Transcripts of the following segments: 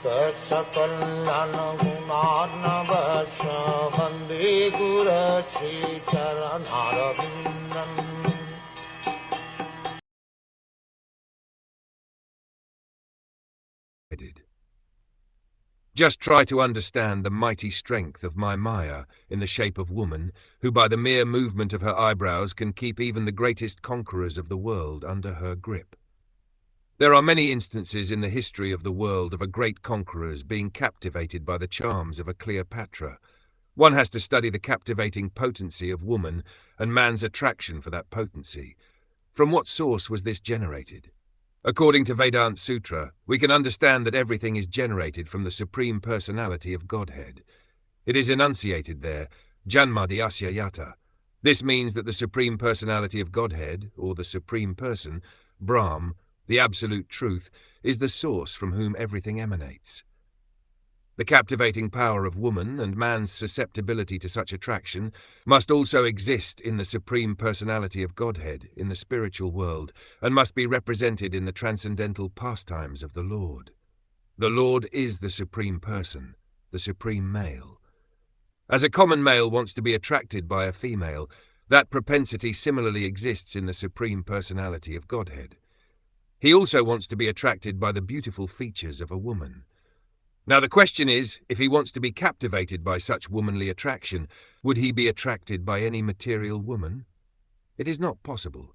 Saksakalyan gunarnavasya Vande Guru Sri Charanarvindam. Just try to understand the mighty strength of my Māyā in the shape of woman, who by the mere movement of her eyebrows can keep even the greatest conquerors of the world under her grip. There are many instances in the history of the world of a great conquerors being captivated by the charms of a Cleopatra. One has to study the captivating potency of woman and man's attraction for that potency. From what source was this generated? According to Vedanta Sutra, we can understand that everything is generated from the Supreme Personality of Godhead. It is enunciated there, Janmadi Asya Yata. This means that the Supreme Personality of Godhead, or the Supreme Person, Brahm, the Absolute Truth, is the source from whom everything emanates. The captivating power of woman and man's susceptibility to such attraction must also exist in the Supreme Personality of Godhead in the spiritual world and must be represented in the transcendental pastimes of the Lord. The Lord is the Supreme Person, the Supreme Male. As a common male wants to be attracted by a female, that propensity similarly exists in the Supreme Personality of Godhead. He also wants to be attracted by the beautiful features of a woman. Now the question is, if he wants to be captivated by such womanly attraction, would he be attracted by any material woman? It is not possible.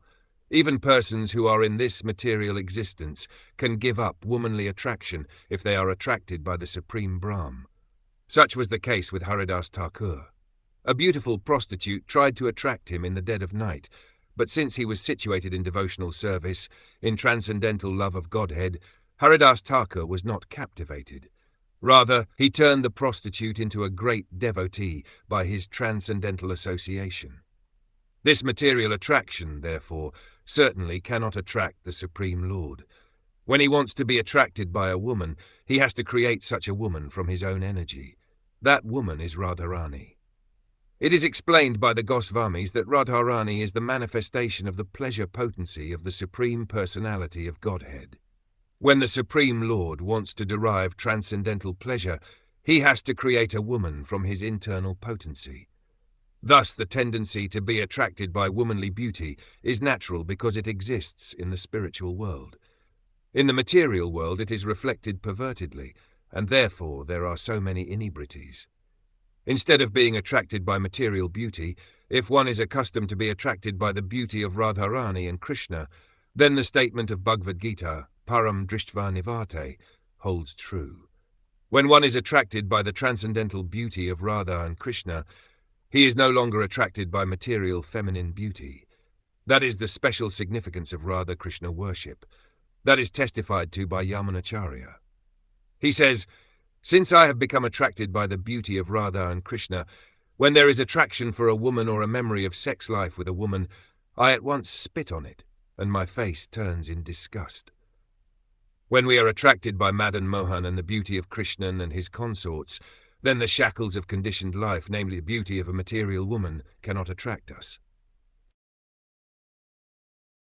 Even persons who are in this material existence can give up womanly attraction if they are attracted by the Supreme Brahm. Such was the case with Haridas Thakur. A beautiful prostitute tried to attract him in the dead of night, but since he was situated in devotional service, in transcendental love of Godhead, Haridas Thakur was not captivated. Rather, he turned the prostitute into a great devotee by his transcendental association. This material attraction, therefore, certainly cannot attract the Supreme Lord. When he wants to be attracted by a woman, he has to create such a woman from his own energy. That woman is Radharani. It is explained by the Goswamis that Radharani is the manifestation of the pleasure potency of the Supreme Personality of Godhead. When the Supreme Lord wants to derive transcendental pleasure, he has to create a woman from his internal potency. Thus, the tendency to be attracted by womanly beauty is natural because it exists in the spiritual world. In the material world, it is reflected pervertedly, and therefore there are so many inebrities. Instead of being attracted by material beauty, if one is accustomed to be attracted by the beauty of Radharani and Krishna, then the statement of Bhagavad Gita, Param Drishtva Nivate, holds true. When one is attracted by the transcendental beauty of Radha and Krishna, he is no longer attracted by material feminine beauty. That is the special significance of Radha-Krishna worship. That is testified to by Yamunacharya. He says, "Since I have become attracted by the beauty of Radha and Krishna, when there is attraction for a woman or a memory of sex life with a woman, I at once spit on it, and my face turns in disgust." When we are attracted by Madan Mohan and the beauty of Krishnan and his consorts, then the shackles of conditioned life, namely the beauty of a material woman, cannot attract us.